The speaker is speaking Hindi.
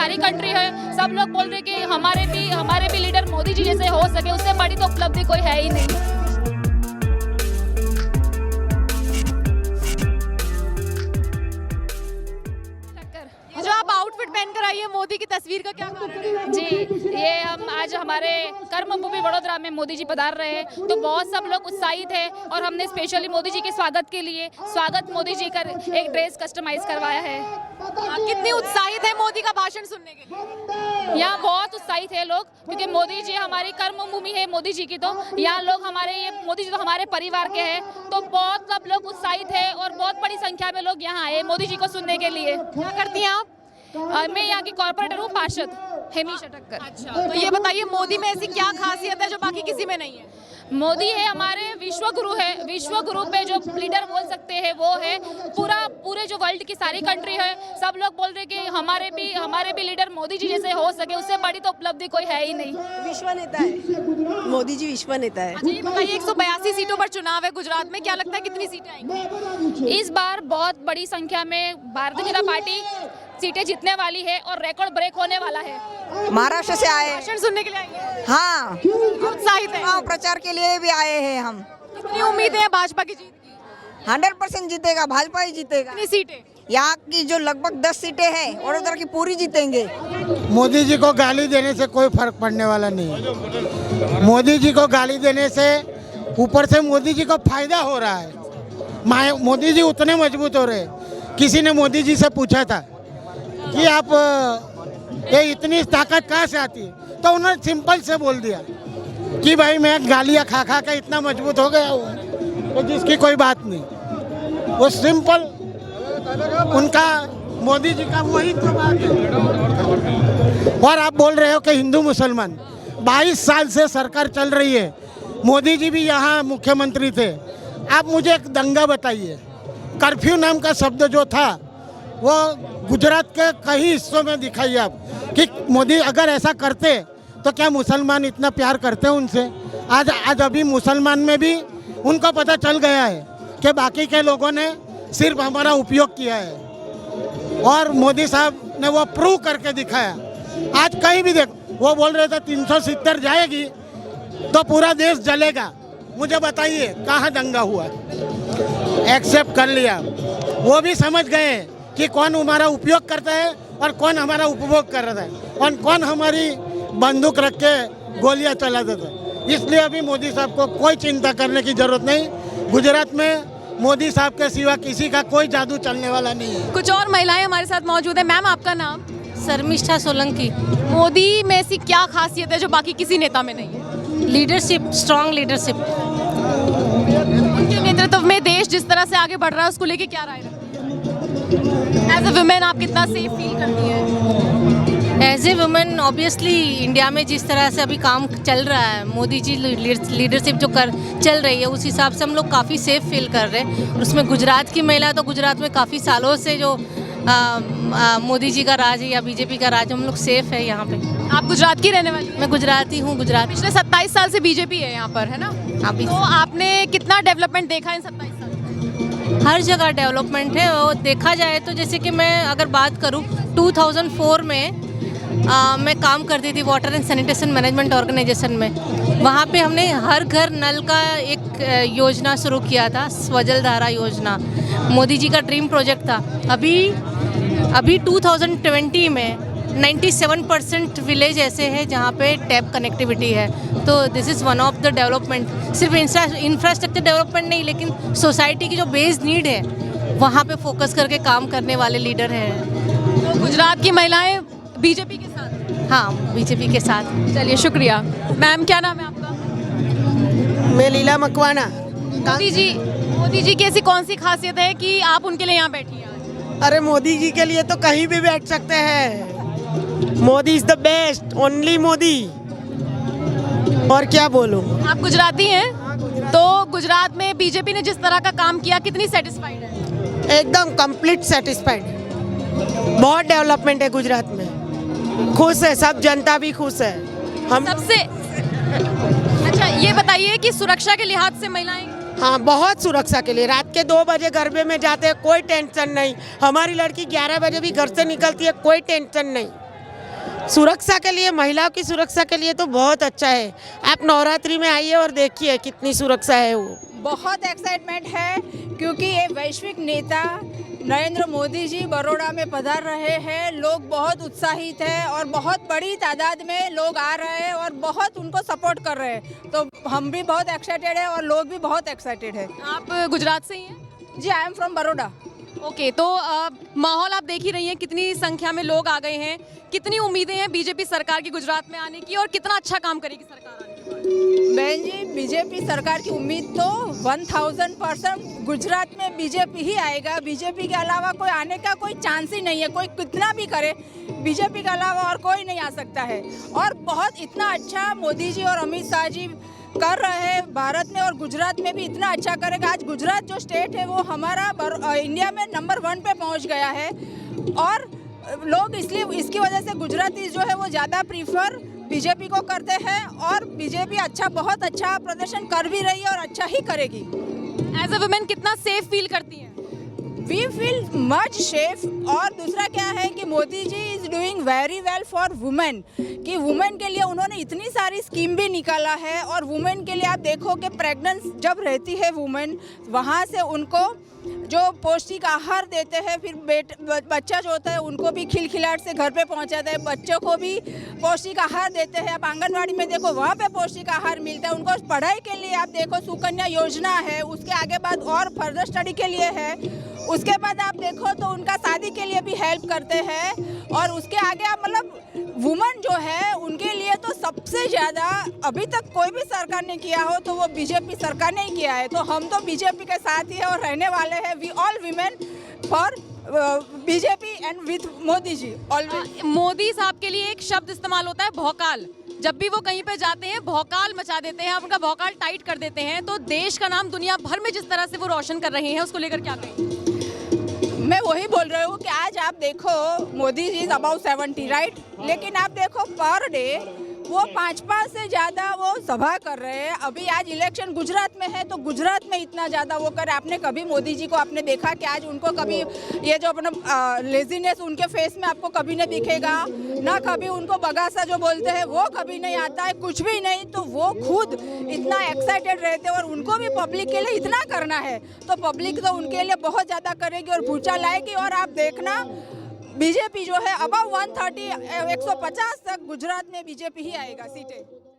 सारी कंट्री है, सब लोग बोल रहे कि हमारे भी लीडर मोदी जी जैसे हो सके, उससे बड़ी तो उपलब्धि कोई है ही नहीं। जो आप आउटफिट पहन कर आई है, मोदी की तस्वीर का क्या कारण है? जी, ये हम आज हमारे कर्मभूमि वडोदरा में मोदी जी पधार रहे हैं, तो बहुत सब लोग उत्साहित है और हमने स्पेशली मोदी जी के स्वागत के लिए स्वागत मोदी जी का एक ड्रेस कस्टमाइज करवाया है। आप कितनी उत्साहित है मोदी का भाषण सुनने के लिए? यहाँ बहुत उत्साहित है लोग, क्योंकि मोदी जी हमारी कर्मभूमि है मोदी जी की, तो यहाँ लोग हमारे ये मोदी जी तो हमारे परिवार के हैं, तो बहुत सब लोग उत्साहित है और बहुत बड़ी संख्या में लोग यहाँ आए मोदी जी को सुनने के लिए। क्या करती हैं आप? मैं यहाँ की कॉर्पोरेटर हूँ, पार्षद हेमी शटक्कर। अच्छा, तो ये बताइए मोदी में ऐसी क्या खासियत है जो बाकी किसी में नहीं है? मोदी है हमारे विश्व गुरु है, विश्व गुरु पे जो लीडर बोल सकते हैं वो है, पूरे जो वर्ल्ड की सारी कंट्री है, सब लोग बोल रहे कि हमारे भी लीडर मोदी जी जैसे हो सके, उससे बड़ी तो उपलब्धि कोई है ही नहीं। विश्व नेता है मोदी जी, विश्व नेता है। अच्छा, ये बताइए 182 सीटों पर चुनाव है गुजरात में, क्या लगता है कितनी सीटें आएंगी? इस बार बहुत बड़ी संख्या में भारतीय जनता पार्टी सीटें जीतने वाली है और रिकॉर्ड ब्रेक होने वाला है। महाराष्ट्र से आए, भाषण सुनने के लिए आएंगे? हाँ उत्साहित है? हाँ, प्रचार के लिए भी आए हैं हम। कितनी उम्मीद है भाजपा की जीत की? 100% जीतेगा, भाजपा ही जीतेगा। कितनी सीटें? यहाँ की जो लगभग 10 सीटें हैं वडोदरा की पूरी जीतेंगे। मोदी जी को गाली देने से कोई फर्क पड़ने वाला नहीं है। मोदी जी को गाली देने से ऊपर से मोदी जी को फायदा हो रहा है। मोदी जी उतने मजबूत हो रहे, किसी ने मोदी जी से पूछा था कि आप ये इतनी ताकत कहाँ से आती है, तो उन्होंने सिंपल से बोल दिया कि भाई मैं गालियाँ खा खा के इतना मजबूत हो गया हूँ, तो जिसकी कोई बात नहीं। वो सिंपल उनका मोदी जी का वही तो बात है। और आप बोल रहे हो कि हिंदू मुसलमान, 22 साल से सरकार चल रही है, मोदी जी भी यहाँ मुख्यमंत्री थे। आप मुझे एक दंगा बताइए, कर्फ्यू नाम का शब्द जो था वो गुजरात के कई हिस्सों में दिखाइए आप, कि मोदी अगर ऐसा करते तो क्या मुसलमान इतना प्यार करते हैं उनसे? आज अभी मुसलमान में भी उनको पता चल गया है कि बाकी के लोगों ने सिर्फ हमारा उपयोग किया है, और मोदी साहब ने वो प्रूव करके दिखाया। आज कहीं भी देख, वो बोल रहे थे 370 जाएगी तो पूरा देश जलेगा। मुझे बताइए कहाँ दंगा हुआ? एक्सेप्ट कर लिया, वो भी समझ गए कि कौन हमारा उपयोग करता है और कौन हमारा उपभोग कर रहा है, और कौन हमारी बंदूक रख के गोलियां चला देता है। इसलिए अभी मोदी साहब को कोई चिंता करने की जरूरत नहीं। गुजरात में मोदी साहब के सिवा किसी का कोई जादू चलने वाला नहीं है। कुछ और महिलाएं हमारे साथ मौजूद है। मैम, आपका नाम? शर्मिष्ठा सोलंकी। मोदी में ऐसी क्या खासियत है जो बाकी किसी नेता में नहीं है? Leadership, strong leadership. उनके नेतृत्व में देश जिस तरह से आगे बढ़ रहा है उसको लेके क्या राय रखती है? एज ए वुमेन आप कितना सेफ फील करती है? As a women obviously India में जिस तरह से अभी काम चल रहा है, मोदी जी लीडरशिप जो चल रही है, उस हिसाब से हम लोग काफ़ी सेफ फील कर रहे हैं। और उसमें गुजरात की महिला, तो गुजरात में काफ़ी सालों से जो मोदी जी का राज है या बीजेपी का राज, हम लोग सेफ है यहाँ पे। आप गुजरात की रहने वाली हैं? मैं गुजराती हूँ, गुजरात। पिछले 27 साल से बीजेपी है यहाँ पर, है ना? अभी तो आपने कितना डेवलपमेंट देखा इन 27 साल में? हर जगह डेवलपमेंट है। और देखा जाए तो जैसे कि मैं अगर बात करूँ 2004 में मैं काम करती थी water and sanitation management organisation में। वहाँ पे हमने हर घर नल का एक योजना शुरू किया था, स्वजल धारा योजना, मोदी जी का ड्रीम प्रोजेक्ट था। अभी 2020 में 97% विलेज ऐसे हैं जहाँ पे टैप कनेक्टिविटी है। तो this is one of the development. सिर्फ इंफ्रास्ट्रक्चर डेवलपमेंट नहीं, लेकिन सोसाइटी की जो बेस नीड है वहाँ पे फोकस करके काम करने वाले लीडर हैं। तो गुजरात की महिलाएं बीजेपी के साथ? हाँ, बीजेपी के साथ। चलिए, शुक्रिया। मैम, क्या नाम है आपका? मैं लीला मकवाना। मोदी जी की ऐसी कौन सी खासियत है कि आप उनके लिए यहाँ बैठी हैं? अरे मोदी जी के लिए तो कहीं भी बैठ सकते हैं। Modi is the best, only Modi. और क्या बोलूं? आप गुजराती हैं, तो गुजरात में बीजेपी ने जिस तरह का काम किया, कितनी सेटिस्फाइड है? एकदम कंप्लीट सेटिस्फाइड। बहुत डेवलपमेंट है गुजरात में, खुश है सब, जनता भी खुश है। हम सबसे अच्छा ये बताइए कि सुरक्षा के लिहाज से महिलाएं? हाँ, बहुत सुरक्षा के लिए। रात के 2 बजे गरबे में जाते हैं, कोई टेंशन नहीं। हमारी लड़की 11 बजे भी घर से निकलती है, कोई टेंशन नहीं। सुरक्षा के लिए, महिलाओं की सुरक्षा के लिए तो बहुत अच्छा है। आप नवरात्रि में आइए और देखिए कितनी सुरक्षा है वो। बहुत एक्साइटमेंट है क्योंकि ये वैश्विक नेता नरेंद्र मोदी जी बड़ौदा में पधार रहे हैं। लोग बहुत उत्साहित हैं और बहुत बड़ी तादाद में लोग आ रहे हैं और बहुत उनको सपोर्ट कर रहे हैं। तो हम भी बहुत एक्साइटेड हैं और लोग भी बहुत एक्साइटेड हैं। आप गुजरात से ही हैं? जी, I am from Baroda. Okay, तो माहौल आप देख ही रही हैं, कितनी संख्या में लोग आ गए हैं। कितनी उम्मीदें हैं बीजेपी सरकार की गुजरात में आने की और कितना अच्छा काम करेगी सरकार आने के बाद? बहन जी, बीजेपी सरकार की उम्मीद तो 1000% गुजरात में बीजेपी ही आएगा। बीजेपी के अलावा कोई आने का कोई चांस ही नहीं है। कोई कितना भी करे, बीजेपी के अलावा और कोई नहीं आ सकता है। और बहुत इतना अच्छा मोदी जी और अमित शाह जी कर रहे हैं भारत में, और गुजरात में भी इतना अच्छा करेगा। आज गुजरात जो स्टेट है वो हमारा इंडिया में नंबर 1 पे पहुंच गया है। और लोग इसलिए इसकी वजह से गुजराती जो है वो ज़्यादा प्रीफर बीजेपी को करते हैं। और बीजेपी बहुत अच्छा प्रदर्शन कर भी रही है और अच्छा ही करेगी। एज अ वुमेन कितना सेफ फील करती हैं? We feel much safe. और दूसरा क्या है कि Modi ji is doing very well for women, कि वुमेन के लिए उन्होंने इतनी सारी स्कीम भी निकाला है। और वुमेन के लिए आप देखो कि प्रेग्नेंट जब रहती है वुमेन, वहाँ से उनको जो पौष्टिक आहार देते हैं, फिर बच्चा जो होता है उनको भी खिलखिलाहट से घर पे पहुँचाते हैं। बच्चों को भी पौष्टिक आहार देते हैं। आप आंगनवाड़ी में देखो, वहाँ पे पौष्टिक आहार मिलता है उनको। पढ़ाई के लिए आप देखो सुकन्या योजना है, उसके आगे बाद और फर्दर स्टडी के लिए है। उसके बाद आप देखो तो उनका शादी के लिए भी हेल्प करते हैं। और उसके आगे आप मतलब वुमेन जो है उनके लिए तो सबसे ज़्यादा अभी तक कोई भी सरकार ने किया हो तो वो बीजेपी सरकार ने ही किया है। तो हम तो बीजेपी के साथ ही है और रहने वाले हैं। We all women for BJP and with Modi ji always. Modi साहब के लिए एक शब्द इस्तेमाल होता है, भौकाल। जब भी वो कहीं पे जाते हैं भौकाल मचा देते हैं, आप उनका भौकाल टाइट कर देते हैं। तो देश का नाम दुनिया भर में जिस तरह से वो रोशन कर रहे हैं, उसको लेकर क्या कहेंगे? मैं वही बोल रही हूँ कि आज आप देखो Modi ji is about 70 right, लेकिन आप देखो पर डे वो 5 से ज़्यादा वो सभा कर रहे हैं। अभी आज इलेक्शन गुजरात में है तो गुजरात में इतना ज़्यादा वो करे। आपने कभी मोदी जी को आपने देखा कि आज उनको कभी ये जो अपना लेजीनेस उनके फेस में आपको कभी नहीं दिखेगा ना, कभी उनको बगासा जो बोलते हैं वो कभी नहीं आता है, कुछ भी नहीं। तो वो खुद इतना एक्साइटेड रहते हैं और उनको भी पब्लिक के लिए इतना करना है तो पब्लिक तो उनके लिए बहुत ज़्यादा करेगी और पूछा लाएगी। और आप देखना बीजेपी जो है अबव 130 150 तक गुजरात में बीजेपी ही आएगा सीटें।